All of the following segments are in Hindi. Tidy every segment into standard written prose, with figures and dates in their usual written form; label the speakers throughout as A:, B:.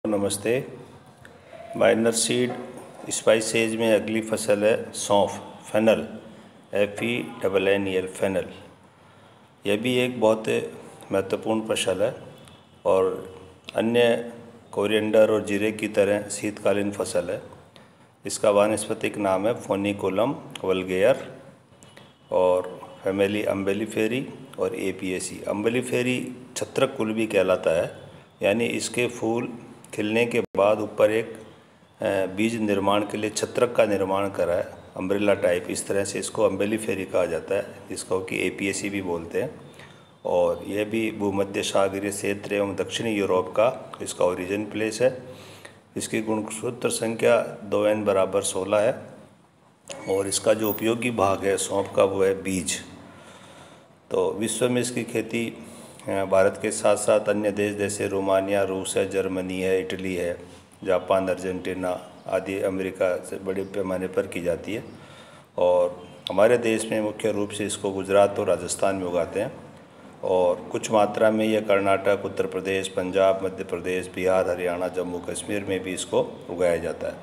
A: नमस्ते। माइनर सीड स्पाइसेज में अगली फसल है सौंफ, फेनल, FENNEL, फेनल। यह भी एक बहुत महत्वपूर्ण फसल है और अन्य कोरिएंडर और जीरे की तरह शीतकालीन फसल है। इसका वानस्पतिक नाम है फोनिकुलम वल्गेयर और फैमिली अम्बेलिफेरी और APAC। अम्बेलिफेरी छत्रक कुल भी कहलाता है, यानी इसके फूल खिलने के बाद ऊपर एक बीज निर्माण के लिए छत्रक का निर्माण करा है, अम्ब्रेला टाइप। इस तरह से इसको अम्बेलिफेरी कहा जाता है, जिसको कि APAC भी बोलते हैं। और यह भी भूमध्य सागरीय क्षेत्र एवं दक्षिणी यूरोप का इसका ओरिजिन प्लेस है। इसकी गुणसूत्र संख्या 2N = 16 है और इसका जो उपयोगी भाग है सौंफ का वो है बीज। तो विश्व में इसकी खेती भारत के साथ साथ अन्य देश जैसे रोमानिया, रूस है, जर्मनी है, इटली है, जापान, अर्जेंटीना आदि, अमेरिका से बड़े पैमाने पर की जाती है। और हमारे देश में मुख्य रूप से इसको गुजरात और राजस्थान में उगाते हैं और कुछ मात्रा में यह कर्नाटक, उत्तर प्रदेश, पंजाब, मध्य प्रदेश, बिहार, हरियाणा, जम्मू कश्मीर में भी इसको उगाया जाता है।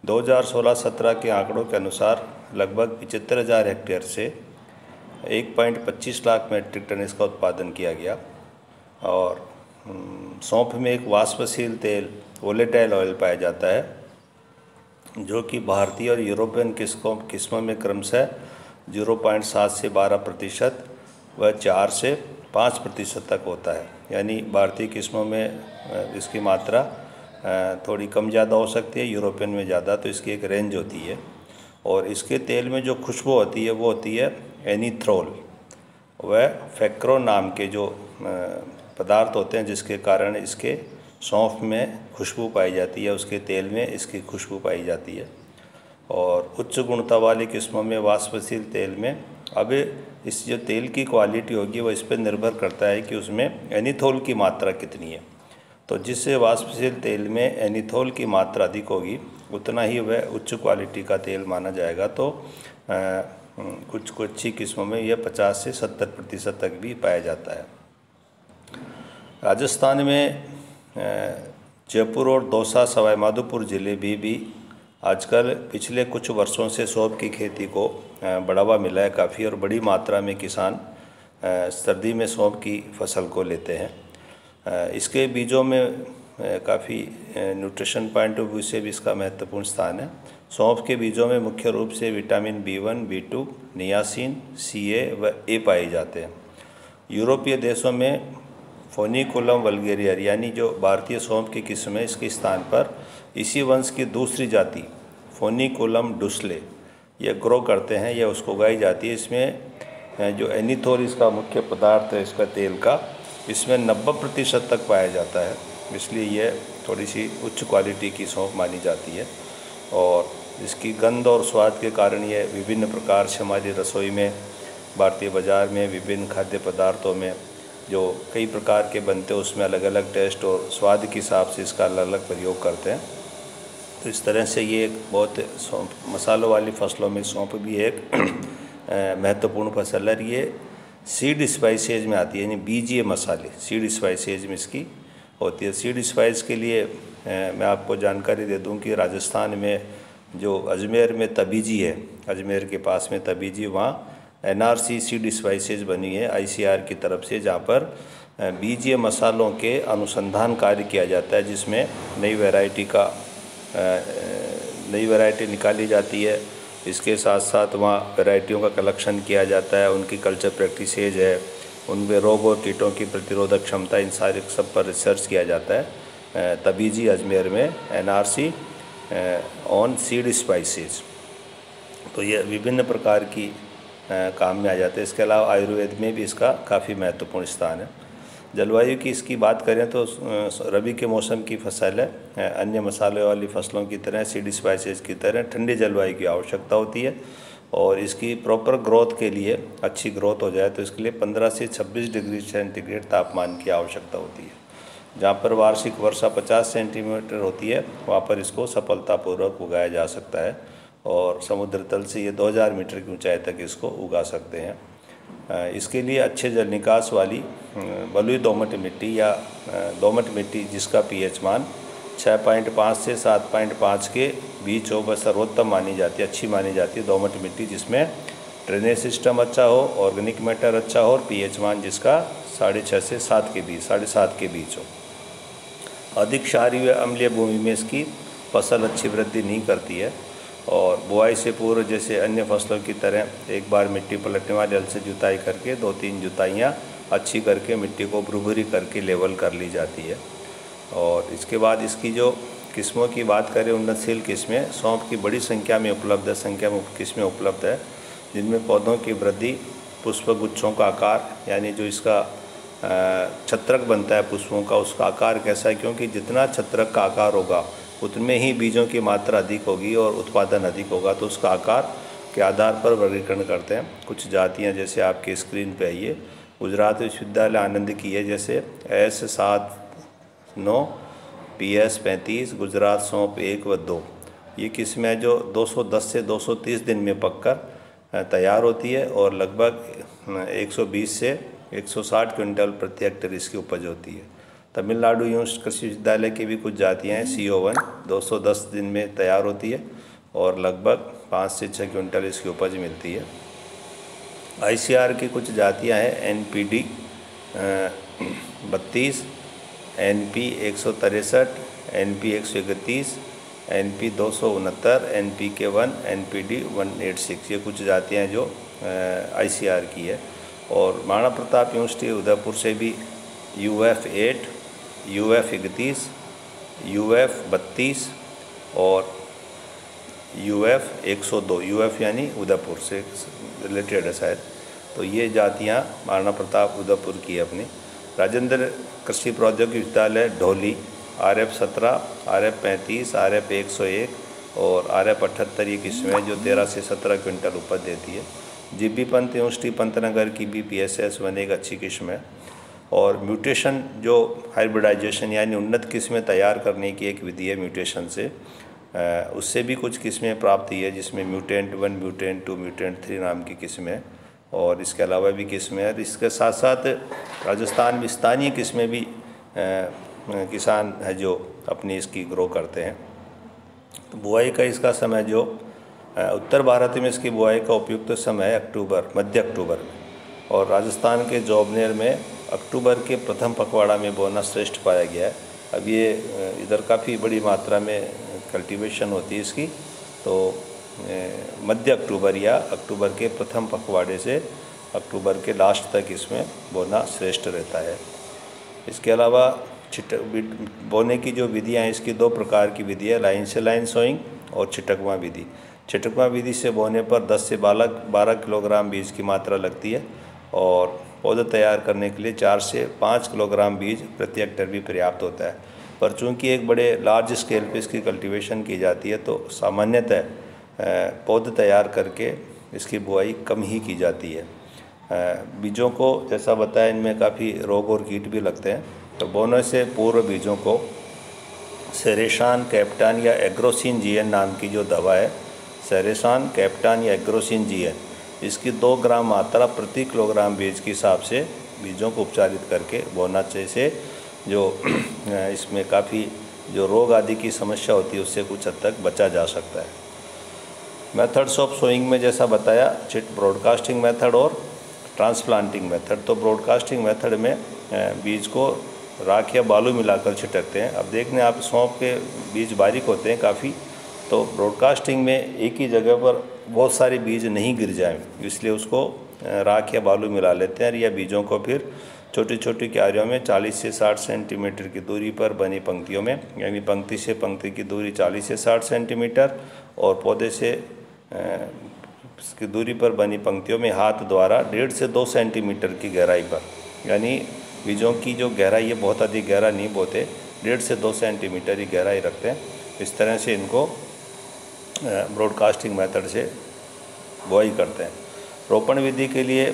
A: 2016-17 के आंकड़ों के अनुसार लगभग 75,000 हेक्टेयर से 1.25 लाख मेट्रिक टन इसका उत्पादन किया गया। और सौंफ में एक वाष्पशील तेल, वोलेटाइल ऑयल पाया जाता है, जो कि भारतीय और यूरोपियन किस्मों में क्रमशः 0.7 से 12% व 4 से 5% तक होता है। यानी भारतीय किस्मों में इसकी मात्रा थोड़ी कम ज़्यादा हो सकती है, यूरोपियन में ज़्यादा, तो इसकी एक रेंज होती है। और इसके तेल में जो खुशबू होती है वो होती है एनीथ्रोल व फैक्रो नाम के जो पदार्थ होते हैं, जिसके कारण इसके सौंफ में खुशबू पाई जाती है, उसके तेल में इसकी खुशबू पाई जाती है। और उच्च गुणवत्ता वाली किस्मों में वाष्पशील तेल में अब इस जो तेल की क्वालिटी होगी वो इस पर निर्भर करता है कि उसमें एनीथोल की मात्रा कितनी है। तो जिससे वाष्पशील तेल में एनीथोल की मात्रा अधिक होगी उतना ही वह उच्च क्वालिटी का तेल माना जाएगा। तो कुछ अच्छी किस्मों में यह 50 से 70% तक भी पाया जाता है। राजस्थान में जयपुर और दौसा, सवाई माधोपुर ज़िले भी आजकल पिछले कुछ वर्षों से सौंफ की खेती को बढ़ावा मिला है काफ़ी, और बड़ी मात्रा में किसान सर्दी में सौंफ की फसल को लेते हैं। इसके बीजों में काफ़ी न्यूट्रिशन पॉइंट ऑफ व्यू से भी इसका महत्वपूर्ण स्थान है। सौंफ के बीजों में मुख्य रूप से vitamin B1, B2, niacin, CA व A पाए जाते हैं। यूरोपीय देशों में फोनिकुलम वल्गेरियर यानी जो भारतीय सौंफ की किस्म है, इसके स्थान पर इसी वंश की दूसरी जाति फोनिकुलम डुस्ले यह ग्रो करते हैं, यह उसको उगाई जाती है। इसमें जो एनीथोल इसका मुख्य पदार्थ है इसका तेल का, इसमें 90% तक पाया जाता है, इसलिए यह थोड़ी सी उच्च क्वालिटी की सौंफ मानी जाती है। और इसकी गंध और स्वाद के कारण यह विभिन्न प्रकार से हमारी रसोई में, भारतीय बाज़ार में विभिन्न खाद्य पदार्थों में जो कई प्रकार के बनते हैं उसमें अलग अलग टेस्ट और स्वाद के हिसाब से इसका अलग अलग प्रयोग करते हैं। तो इस तरह से ये एक बहुत सौंफ, मसालों वाली फसलों में सौंफ भी एक महत्वपूर्ण फसल है। ये सीड स्पाइसेज में आती है, यानी बीजीय मसाले सीड स्पाइसेज में इसकी होती है। सीड स्पाइस के लिए मैं आपको जानकारी दे दूं कि राजस्थान में जो अजमेर में तबीजी है, अजमेर के पास में तबीजी, वहाँ NRC सीड स्पाइसेज बनी है ICAR की तरफ से, जहाँ पर बीजीय मसालों के अनुसंधान कार्य किया जाता है, जिसमें नई वैरायटी निकाली जाती है। इसके साथ साथ वहाँ वैरायटियों का कलेक्शन किया जाता है, उनकी कल्चर प्रैक्टिसेज है, उनमें रोग और कीटों की प्रतिरोधक क्षमता, इन सारे सब पर रिसर्च किया जाता है। तबीजी अजमेर में NRC ऑन सीड स्पाइसेज। तो ये विभिन्न प्रकार की काम में आ जाते हैं। इसके अलावा आयुर्वेद में भी इसका काफ़ी महत्वपूर्ण स्थान है। जलवायु की इसकी बात करें तो रबी के मौसम की फसल है। अन्य मसाले वाली फसलों की तरह, सीड स्पाइसेज की तरह ठंडी जलवायु की आवश्यकता होती है और इसकी प्रॉपर ग्रोथ के लिए, अच्छी ग्रोथ हो जाए तो इसके लिए 15 से 26 डिग्री सेंटीग्रेड तापमान की आवश्यकता होती है। जहाँ पर वार्षिक वर्षा 50 सेंटीमीटर होती है वहाँ पर इसको सफलतापूर्वक उगाया जा सकता है और समुद्र तल से ये 2000 मीटर की ऊंचाई तक इसको उगा सकते हैं। इसके लिए अच्छे जल निकास वाली बलुई दोमट मिट्टी या दोमट मिट्टी जिसका पीएच मान 6.5 से 7.5 के बीच हो, वह सर्वोत्तम मानी जाती है, अच्छी मानी जाती है दोमट मिट्टी, जिसमें ड्रेनेज सिस्टम अच्छा हो, ऑर्गेनिक मैटर अच्छा हो और पीएच मान जिसका 6.5 से 7 के बीच 7.5 के बीच हो। अधिक क्षारीय व अम्लीय भूमि में इसकी फसल अच्छी वृद्धि नहीं करती है और बुआई से पूर्व जैसे अन्य फसलों की तरह एक बार मिट्टी पलटने वाले हल से जुताई करके 2-3 जुताइयाँ अच्छी करके मिट्टी को भुरभुरी करके लेवल कर ली जाती है। और इसके बाद इसकी जो किस्मों की बात करें, उन्नतशील किस्में सौंफ की बड़ी संख्या में किस्में उपलब्ध है, जिनमें पौधों की वृद्धि, पुष्पगुच्छों का आकार, यानी जो इसका छत्रक बनता है पुष्पों का, उसका आकार कैसा है, क्योंकि जितना छत्रक का आकार होगा उतने ही बीजों की मात्रा अधिक होगी और उत्पादन अधिक होगा, तो उसका आकार के आधार पर वर्गीकरण करते हैं। कुछ जातियां जैसे आपके स्क्रीन पे है, ये गुजरात विश्वविद्यालय आनंद की है, जैसे S7-9 PS35 गुजरात सौंप 1 व 2। ये किस्में है जो 210 से 230 दिन में पककर तैयार होती है और लगभग 120 से 160 क्विंटल प्रति हेक्टेयर इसकी उपज होती है। तमिलनाडु कृषि विश्वविद्यालय की भी कुछ जातियाँ हैं, CO1 210 दिन में तैयार होती है और लगभग 5 से 6 क्विंटल इसकी उपज मिलती है। ICR की कुछ जातियाँ हैं, NPD 32, NP 163, NP 131, NP 269, NPK1, NPD 186, ये कुछ जातियाँ हैं जो ICR की है। और महाराणा प्रताप यूनिवर्सिटी उदयपुर से भी UF8, UF31, UF32 और UF102, UF यानी उदयपुर से रिलेटेड है शायद, तो ये जातियाँ महाराणा प्रताप उदयपुर की है अपनी। राजेंद्र कृषि प्रौद्योगिकी विश्वविद्यालय ढोली RF17, RF35, RF101 और RF78 ये किस्में जो 13 से 17 क्विंटल उपज देती है। GB पंत यूनिवर्सिटी पंतनगर की भी PSS1 एक अच्छी किस्म है। और म्यूटेशन जो हाइब्रिडाइजेशन यानी उन्नत किस्में तैयार करने की एक विधि है म्यूटेशन से, उससे भी कुछ किस्में प्राप्त हुई है, जिसमें म्यूटेंट 1, म्यूटेंट 2, म्यूटेंट 3 नाम की किस्में और इसके अलावा भी किस्में हैं। इसके साथ साथ राजस्थान में स्थानीय किस्में भी किसान है जो अपनी इसकी ग्रो करते हैं। तो बुआई का इसका समय जो उत्तर भारत में इसकी बुआई का उपयुक्त समय है मध्य अक्टूबर में, और राजस्थान के जोबनेर में अक्टूबर के प्रथम पखवाड़ा में बोना श्रेष्ठ पाया गया है। अब ये इधर काफ़ी बड़ी मात्रा में कल्टीवेशन होती है इसकी, तो मध्य अक्टूबर या अक्टूबर के प्रथम पखवाड़े से अक्टूबर के लास्ट तक इसमें बोना श्रेष्ठ रहता है। इसके अलावा बोने की जो विधियाँ हैं, इसकी 2 प्रकार की विधि है, लाइन से लाइन सोइंग और छिटकवा विधि। छिटकवा विधि से बोने पर 10 से 12 किलोग्राम बीज की मात्रा लगती है और पौधे तैयार करने के लिए 4 से 5 किलोग्राम बीज प्रति हेक्टेयर भी पर्याप्त होता है। पर चूंकि एक बड़े लार्ज स्केल पे इसकी कल्टीवेशन की जाती है, तो सामान्यतः पौधे तैयार करके इसकी बुआई कम ही की जाती है। बीजों को जैसा बताया, इनमें काफ़ी रोग और कीट भी लगते हैं, तो बोने से पूर्व बीजों को सेरेशान, कैप्टान या एग्रोसिन GN नाम की जो दवा है, सेरेशान, कैप्टान या एग्रोसिन GN, इसकी 2 ग्राम मात्रा प्रति किलोग्राम बीज के हिसाब से बीजों को उपचारित करके बोना चाहिए, जो इसमें काफ़ी जो रोग आदि की समस्या होती है उससे कुछ हद तक बचा जा सकता है। मेथड्स ऑफ सोइंग में जैसा बताया, ब्रॉडकास्टिंग मेथड और ट्रांसप्लांटिंग मेथड। तो ब्रॉडकास्टिंग मेथड में बीज को राख या बालू मिलाकर छिटकते हैं। अब देखने आप सौंफ के बीज बारीक होते हैं काफ़ी, तो ब्रॉडकास्टिंग में एक ही जगह पर बहुत सारे बीज नहीं गिर जाएं, इसलिए उसको राख या बालू मिला लेते हैं, या बीजों को फिर छोटी छोटी क्यारियों में 40 से 60 सेंटीमीटर की दूरी पर बनी पंक्तियों में, यानी पंक्ति से पंक्ति की दूरी 40 से 60 सेंटीमीटर और पौधे से की दूरी पर बनी पंक्तियों में हाथ द्वारा 1.5 से 2 सेंटीमीटर की गहराई पर, यानी बीजों की जो गहराई है बहुत अधिक गहरा नहीं बोते, 1.5 से 2 सेंटीमीटर ही गहराई रखते हैं। इस तरह से इनको ब्रॉडकास्टिंग मेथड से बुआई करते हैं। रोपण विधि के लिए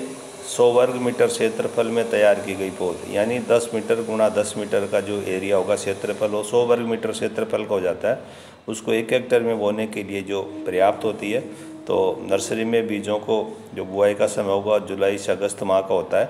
A: 100 वर्ग मीटर क्षेत्रफल में तैयार की गई पौध, यानी 10 मीटर गुणा 10 मीटर का जो एरिया होगा क्षेत्रफल, वो 100 वर्ग मीटर क्षेत्रफल का हो जाता है। उसको 1 हेक्टेयर में बोने के लिए जो पर्याप्त होती है। तो नर्सरी में बीजों को जो बुआई का समय होगा जुलाई से अगस्त माह का होता है,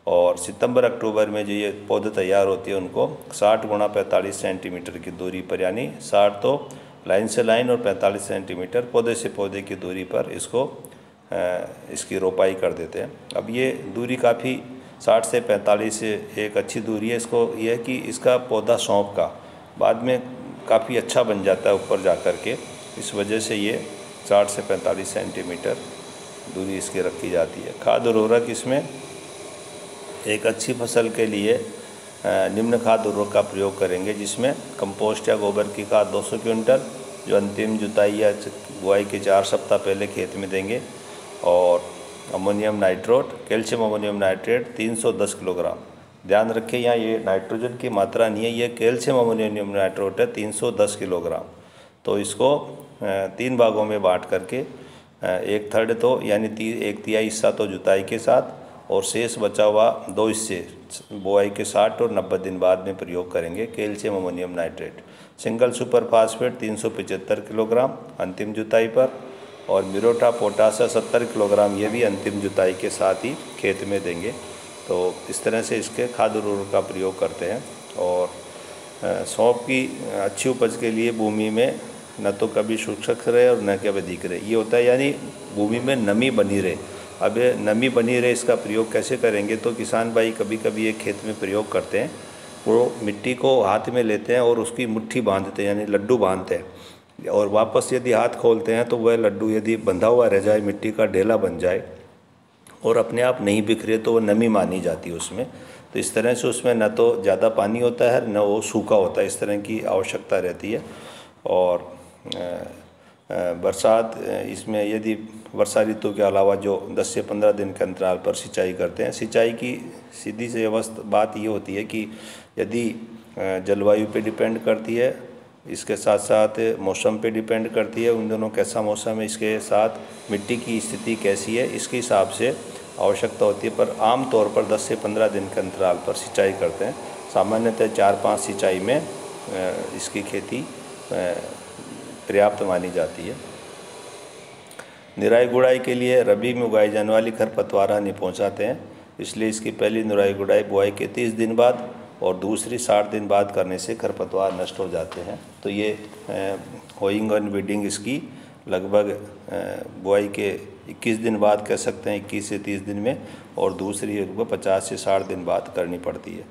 A: और सितंबर अक्टूबर में जो ये पौधे तैयार होती है उनको 60 गुणा 45 सेंटीमीटर की दूरी पर, यानी 60 तो लाइन से लाइन और 45 सेंटीमीटर पौधे से पौधे की दूरी पर इसकी रोपाई कर देते हैं। अब ये दूरी काफ़ी 60 से 45 एक अच्छी दूरी है। इसको ये है कि इसका पौधा सौंफ का बाद में काफ़ी अच्छा बन जाता है ऊपर जा कर के, इस वजह से ये 60 से 45 सेंटीमीटर दूरी इसकी रखी जाती है। खाद उर्वरक इसमें एक अच्छी फसल के लिए निम्न खाद उर्वरक का प्रयोग करेंगे, जिसमें कंपोस्ट या गोबर की खाद 200 क्विंटल जो अंतिम जुताई या बुआई के 4 सप्ताह पहले खेत में देंगे, और ammonium nitrate, calcium ammonium nitrate 310 kilogram. ध्यान रखें यहाँ ये नाइट्रोजन की मात्रा नहीं है, ये कैल्शियम अमोनियम नाइट्रोट है 310 किलोग्राम। तो इसको 3 भागों में बांट करके 1/3 तो यानी 1/3 हिस्सा तो जुताई के साथ और शेष बचा हुआ 2 हिस्से बुआई के 60 और 90 दिन बाद में प्रयोग करेंगे calcium ammonium nitrate. Single super phosphate 375 kilogram अंतिम जुताई पर, और म्यूरेट पोटाश 70 किलोग्राम, ये भी अंतिम जुताई के साथ ही खेत में देंगे। तो इस तरह से इसके खाद उर्वरक का प्रयोग करते हैं। और सौंफ की अच्छी उपज के लिए भूमि में न तो कभी शुष्क रहे और न कभी अधिक रहे, ये होता है, यानी भूमि में नमी बनी रहे। अब ये नमी बनी रहे, इसका प्रयोग कैसे करेंगे? तो किसान भाई कभी कभी ये खेत में प्रयोग करते हैं, वो मिट्टी को हाथ में लेते हैं और उसकी मुट्ठी बांधते हैं, यानी लड्डू बांधते हैं, और वापस यदि हाथ खोलते हैं तो वह लड्डू यदि बंधा हुआ रह जाए, मिट्टी का ढेला बन जाए और अपने आप नहीं बिखरे, तो वो नमी मानी जाती है उसमें। तो इस तरह से उसमें न तो ज़्यादा पानी होता है न वो सूखा होता है, इस तरह की आवश्यकता रहती है। और बरसात, इसमें यदि वर्षा ऋतु के अलावा जो 10 से 15 दिन के अंतराल पर सिंचाई करते हैं। सिंचाई की सीधी से बात ये होती है कि यदि जलवायु पे डिपेंड करती है, इसके साथ साथ मौसम पे डिपेंड करती है, उन दोनों कैसा मौसम है, इसके साथ मिट्टी की स्थिति कैसी है, इसके हिसाब से आवश्यकता होती है। पर आम तौर पर 10 से 15 दिन के अंतराल पर सिंचाई करते हैं। सामान्यतः 4-5 सिंचाई में इसकी खेती पर्याप्त मानी जाती है। निराई गुड़ाई के लिए रबी में उगाई जाने वाली खरपतवार हानि पहुँचाते हैं, इसलिए इसकी पहली निराई गुड़ाई बुआई के 30 दिन बाद और दूसरी 60 दिन बाद करने से खरपतवार नष्ट हो जाते हैं। तो ये होइंग और वीडिंग इसकी लगभग बुआई के 21 दिन बाद कह सकते हैं, 21 से 30 दिन में, और दूसरी लगभग 50 से 60 दिन बाद करनी पड़ती है।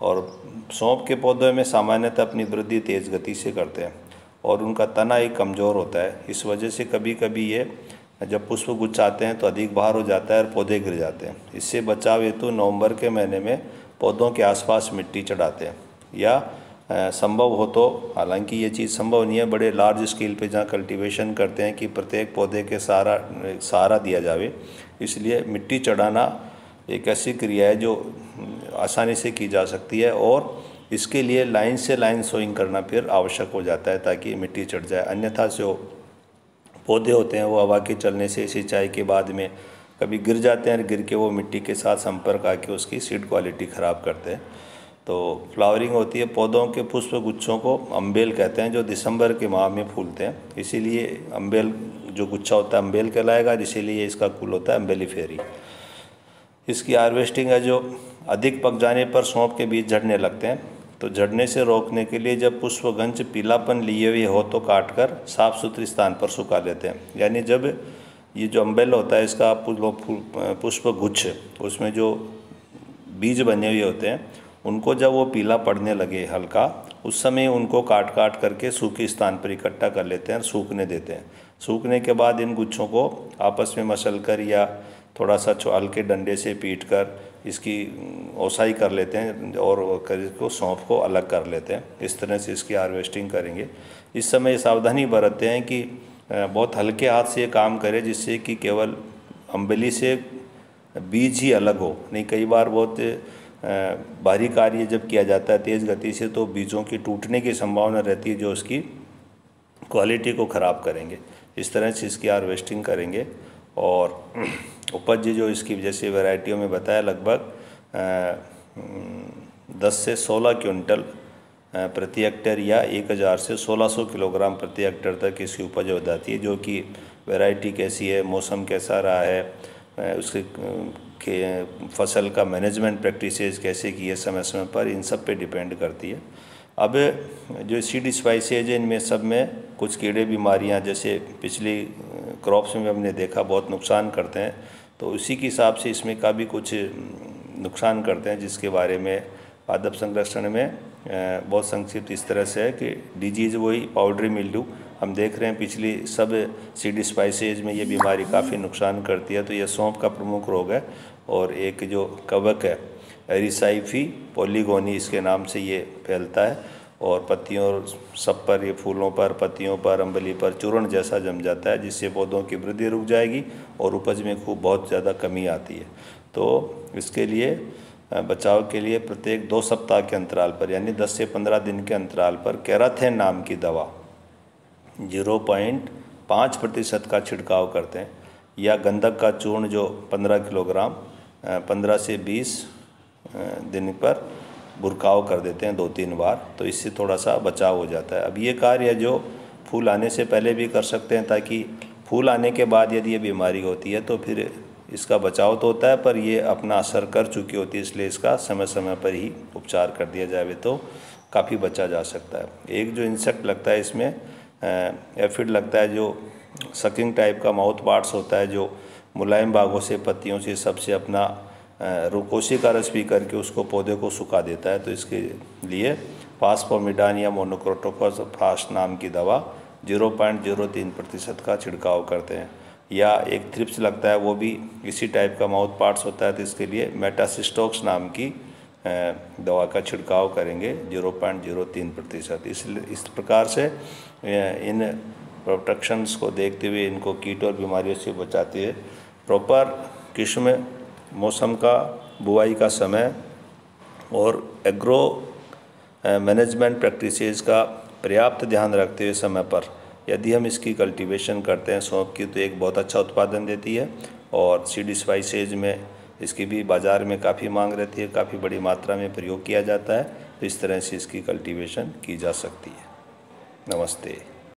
A: और सौंफ के पौधों में सामान्यतः अपनी वृद्धि तेज़ गति से करते हैं और उनका तना एक कमज़ोर होता है, इस वजह से कभी कभी ये जब पुष्प गुच्छ आते हैं तो अधिक बाहर हो जाता है और पौधे गिर जाते हैं। इससे बचाव हेतु नवंबर के महीने में पौधों के आसपास मिट्टी चढ़ाते हैं, या संभव हो तो, हालांकि ये चीज़ संभव नहीं है बड़े लार्ज स्केल पे जहाँ कल्टीवेशन करते हैं, कि प्रत्येक पौधे के सहारा दिया जावे, इसलिए मिट्टी चढ़ाना एक ऐसी क्रिया है जो आसानी से की जा सकती है, और इसके लिए लाइन से लाइन सोइंग करना फिर आवश्यक हो जाता है ताकि मिट्टी चढ़ जाए। अन्यथा जो पौधे होते हैं वो हवा के चलने से सिंचाई के बाद में कभी गिर जाते हैं, और गिर के वो मिट्टी के साथ संपर्क आके उसकी सीड क्वालिटी ख़राब करते हैं। तो फ्लावरिंग होती है, पौधों के पुष्प गुच्छों को अम्बेल कहते हैं, जो दिसंबर के माह में फूलते हैं, इसीलिए अम्बेल जो गुच्छा होता है अम्बेल कहलाएगा, इसीलिए इसका कुल होता है अम्बेलिफेरी। इसकी हार्वेस्टिंग है, जो अधिक पक जाने पर सौंफ के बीज झड़ने लगते हैं, तो झड़ने से रोकने के लिए जब पुष्पगंज पीलापन लिए हुए हो तो काटकर साफ सुथरे स्थान पर सुखा लेते हैं। यानी जब ये जो अम्बेल होता है इसका पुष्प गुच्छ, उसमें जो बीज बने हुए होते हैं, उनको जब वो पीला पड़ने लगे हल्का, उस समय उनको काट काट करके सूखे स्थान पर इकट्ठा कर लेते हैं और सूखने देते हैं। सूखने के बाद इन गुच्छों को आपस में मसल कर या थोड़ा सा हल्के डंडे से पीट कर इसकी ओसाई कर लेते हैं और इसको सौंफ को अलग कर लेते हैं। इस तरह से इसकी हार्वेस्टिंग करेंगे। इस समय सावधानी बरतते हैं कि बहुत हल्के हाथ से ये काम करें, जिससे कि केवल अम्बेली से बीज ही अलग हो। नहीं, कई बार बहुत भारी कार्य जब किया जाता है तेज़ गति से, तो बीजों की टूटने की संभावना रहती है, जो उसकी क्वालिटी को ख़राब करेंगे। इस तरह से इसकी हार्वेस्टिंग करेंगे। और उपज जो इसकी जैसे वैरायटियों में बताया, लगभग 10 से 16 क्विंटल प्रति हेक्टेयर या 1000 से 1600 किलोग्राम प्रति हेक्टेयर तक इसकी उपज हो जाती है, जो कि वैरायटी कैसी है, मौसम कैसा रहा है, उसके के फसल का मैनेजमेंट प्रैक्टिसेस कैसे की है समय समय पर, इन सब पे डिपेंड करती है। अब जो सीड स्पाइसेज है इनमें सब में कुछ कीड़े बीमारियां जैसे पिछली क्रॉप्स में हमने देखा बहुत नुकसान करते हैं, तो उसी के हिसाब से इसमें का भी कुछ नुकसान करते हैं, जिसके बारे में पादप संरक्षण में बहुत संक्षिप्त इस तरह से है कि डिजीज़ वही पाउडरी मिल्ड्यू हम देख रहे हैं पिछली सब सीड स्पाइसेज में ये बीमारी काफ़ी नुकसान करती है। तो यह सौंफ का प्रमुख रोग है और एक जो कवक है एरिसाइफी पॉलीगोनी इसके नाम से ये फैलता है और पत्तियों सब पर, ये फूलों पर, पत्तियों पर, अम्बली पर चूर्ण जैसा जम जाता है, जिससे पौधों की वृद्धि रुक जाएगी और उपज में खूब बहुत ज़्यादा कमी आती है। तो इसके लिए बचाव के लिए प्रत्येक 2 सप्ताह के अंतराल पर यानी 10 से 15 दिन के अंतराल पर कैराथेन नाम की दवा 0.5% का छिड़काव करते हैं, या गंधक का चूर्ण जो 15 किलोग्राम 15 से 20 दिन पर बुरकाव कर देते हैं 2-3 बार, तो इससे थोड़ा सा बचाव हो जाता है। अब ये कार्य जो फूल आने से पहले भी कर सकते हैं, ताकि फूल आने के बाद यदि ये बीमारी होती है तो फिर इसका बचाव तो होता है पर ये अपना असर कर चुकी होती है, इसलिए इसका समय समय पर ही उपचार कर दिया जाए तो काफ़ी बचा जा सकता है। एक जो इंसेक्ट लगता है इसमें एफिड लगता है, जो सकिंग टाइप का माउथ पार्ट्स होता है, जो मुलायम भागों से पत्तियों से सबसे अपना रुकोसी का रस पी करके उसको पौधे को सुखा देता है। तो इसके लिए फास्फोमिडान या मोनोक्रोटोफॉस फास्ट नाम की दवा 0.03% का छिड़काव करते हैं। या एक थ्रिप्स लगता है, वो भी इसी टाइप का माउथ पार्ट्स होता है, तो इसके लिए मेटासिस्टोक्स नाम की दवा का छिड़काव करेंगे 0.03%। इस प्रकार से इन प्रोटेक्शंस को देखते हुए इनको कीट और बीमारियों से बचाते हुए प्रॉपर किस्म, मौसम का, बुआई का समय और एग्रो मैनेजमेंट प्रैक्टिसेस का पर्याप्त ध्यान रखते हुए समय पर यदि हम इसकी कल्टीवेशन करते हैं सौंफ की, तो एक बहुत अच्छा उत्पादन देती है और सीड स्पाइसेज में इसकी भी बाज़ार में काफ़ी मांग रहती है, काफ़ी बड़ी मात्रा में प्रयोग किया जाता है। तो इस तरह से इसकी कल्टीवेशन की जा सकती है। नमस्ते।